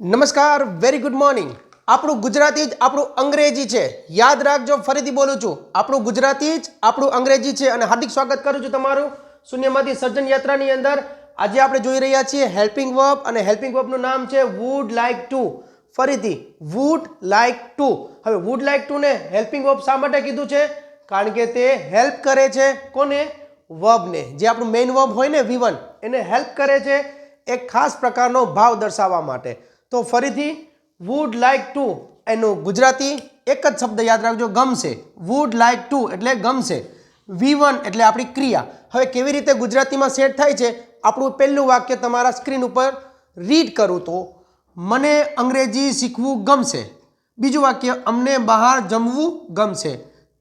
નમસ્કાર, very good morning. આપણું ગુજરાતી જ આપણું અંગ્રેજી છે. યાદ રાખજો, ફરીથી બોલું છું, આપણું ગુજરાતી જ આપણું અંગ્રેજી છે. અને હાર્દિક સ્વાગત કરું છું તમારું શૂન્યમાંથી સર્જન યાત્રાની અંદર. આજે આપણે જોઈ રહ્યા છીએ હેલ્પિંગ વર્બ, અને હેલ્પિંગ વર્બનું નામ છે વુડ લાઇક ટુ. ફરીથી વુડ લાઇક ટુ. હવે વુડ લાઇક ટુ ને હેલ્પિંગ વર્બ શા માટે કીધું છે? કારણ કે તે હેલ્પ કરે છે કોને? વર્બને. જે આપણું મેઇન વર્બ હોય ને V1, એને હેલ્પ કરે છે એક ખાસ પ્રકારનો ભાવ દર્શાવવા માટે. તો ફરીથી વુડ લાઇક ટુ, એનું ગુજરાતી એક જ શબ્દ યાદ રાખજો, ગમશે. વુડ લાઇક ટુ એટલે ગમશે. V1 એટલે આપણી ક્રિયા. હવે કેવી રીતે ગુજરાતીમાં સેટ થાય છે? આપણું પહેલું વાક્ય તમારા સ્ક્રીન ઉપર રીડ કરું તો, મને અંગ્રેજી શીખવું ગમશે. બીજું વાક્ય, અમને બહાર જમવું ગમશે.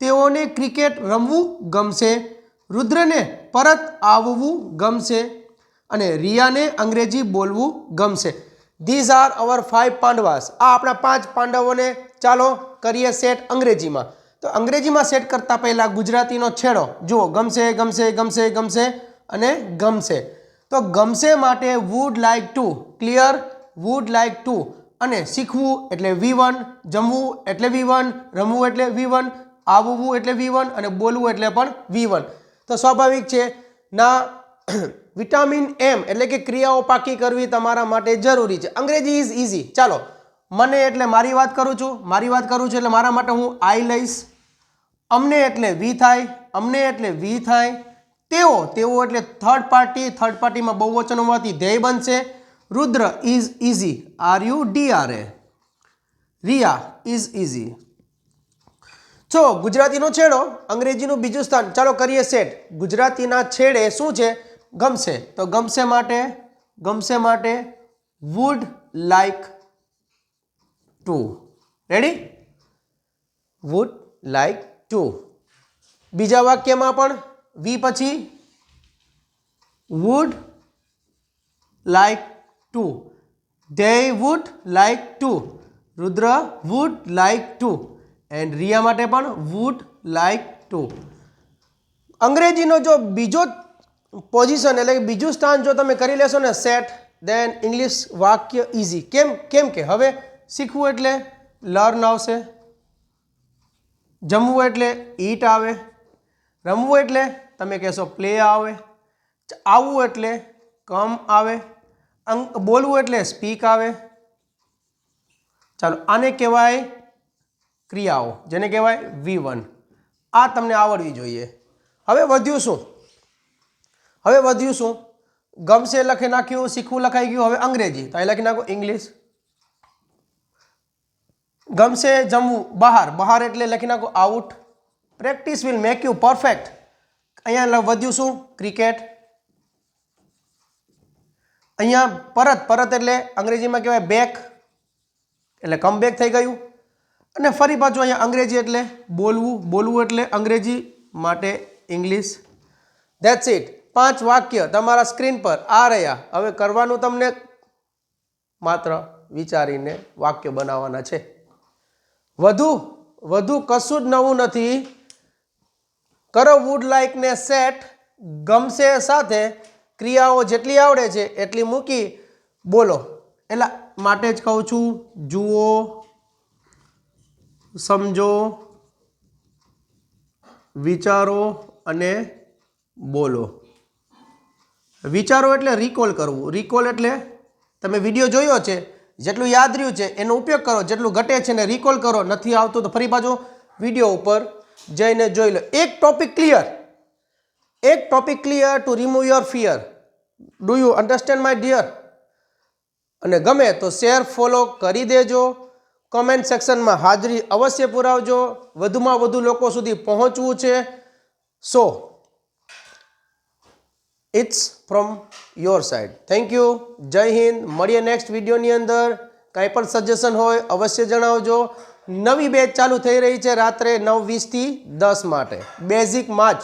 તેઓને ક્રિકેટ રમવું ગમશે. રુદ્રને પરત આવવું ગમશે. અને રિયાને અંગ્રેજી બોલવું ગમશે. These are our 5 Pandavas. આ આપણા 5 પાંડવોને ચાલો કરીએ સેટ અંગ્રેજીમાં. તો અંગ્રેજીમાં સેટ કરતાં પહેલાં ગુજરાતીનો છેડો જુઓ, ગમશે, ગમશે, ગમશે, ગમશે અને ગમશે. તો ગમશે માટે would like two, clear? Wood like two. અને શીખવું એટલે V1, જમવું એટલે V1, રમવું એટલે V1, આવવું એટલે V1 અને બોલવું એટલે પણ V1. તો સ્વાભાવિક છે ના વિટામિન M એટલે કે ક્રિયાઓ પાકી કરવી તમારા માટે જરૂરી છે. અંગ્રેજી ઇઝ ઇઝી. ચાલો, મને એટલે મારી વાત કરું છું એટલે મારા માટે હું આઈ લઈશ. અમને એટલે વી થાય, અમને એટલે વી થાય. તેઓ એટલે થર્ડ પાર્ટીમાં બહુવચન હોવાથી ધ્યેય બનશે. Rudra is easy, RUDRA. Riya is easy. જો ગુજરાતીનો છેડો, અંગ્રેજીનું બીજું સ્થાન. ચાલો કરીએ સેટ. ગુજરાતીના છેડે શું છે? ગમશે. તો ગમશે માટે would like to. Ready? Would like to. બીજા વાક્યમાં પણ વી પછી would like to. They would like to. Rudra would like to. And Riya માટે પણ વુડ લાઇક ટુ. અંગ્રેજીનો જો બીજો પોઝિશન એટલે કે બીજું સ્થાન જો તમે કરી લેશો ને સેટ, દેન ઇંગ્લિશ વાક્ય ઇઝી. કેમ કે હવે શીખવું એટલે લર્ન આવશે, જમવું એટલે ઈટ આવે, રમવું એટલે તમે કહેશો પ્લે આવે, આવવું એટલે કમ આવે, બોલવું એટલે સ્પીક આવે. ચાલો, આને કહેવાય ક્રિયાઓ, જેને કહેવાય V1. આ તમને આવડવી જોઈએ. હવે વધ્યું શું? ગમશે લખી નાખ્યું, શીખવું લખાઈ ગયું. હવે અંગ્રેજી, તો અહીં લખી નાખો ઇંગ્લિશ. ગમશે જમવું, બહાર એટલે લખી નાખો out. Practice will make you perfect. અહીંયા વધ્યું શું? ક્રિકેટ. અહીંયા પરત એટલે અંગ્રેજીમાં કહેવાય બેક, એટલે કમ બેક થઈ ગયું. અને ફરી પાછું અહીંયા અંગ્રેજી એટલે બોલવું એટલે અંગ્રેજી માટે ઇંગ્લિશ. That's it. 5 વાક્ય તમારા સ્ક્રીન પર આ રહ્યા. હવે કરવાનું તમને માત્ર વિચારીને વાક્ય બનાવવાના છે. વધુ કશું જ નવું નથી. કરો વુડ લાઇક ને સેટ. ગમશે સાથે ક્રિયાઓ જેટલી આવડે છે એટલી મૂકી બોલો. એટલા માટે જ કહું છું, જુઓ, સમજો, વિચારો અને બોલો. વિચારો એટલે રિકોલ કરવું. રિકોલ એટલે તમે વિડીયો જોયો છે, જેટલું યાદ રહ્યું છે એનો ઉપયોગ કરો, જેટલું ઘટે છે ને રિકોલ કરો. નથી આવતું તો ફરી પાછું વિડીયો ઉપર જઈને જોઈ લો. એક topic clear to remove your fear. Do you understand my dear? અને ગમે તો શેર, ફોલો કરી દેજો. કોમેન્ટ સેક્શનમાં હાજરી અવશ્ય પુરાવજો. વધુમાં વધુ લોકો સુધી પહોંચવું છે. So it's from your side. Thank you. જય હિન્દ. મળીએ નેક્સ્ટ વિડીયોની અંદર. કાંઈ પણ સજેશન હોય અવશ્ય જણાવજો. નવી બેચ ચાલુ થઈ રહી છે રાત્રે 9:20 થી 10 માટે. બેઝિક માં જ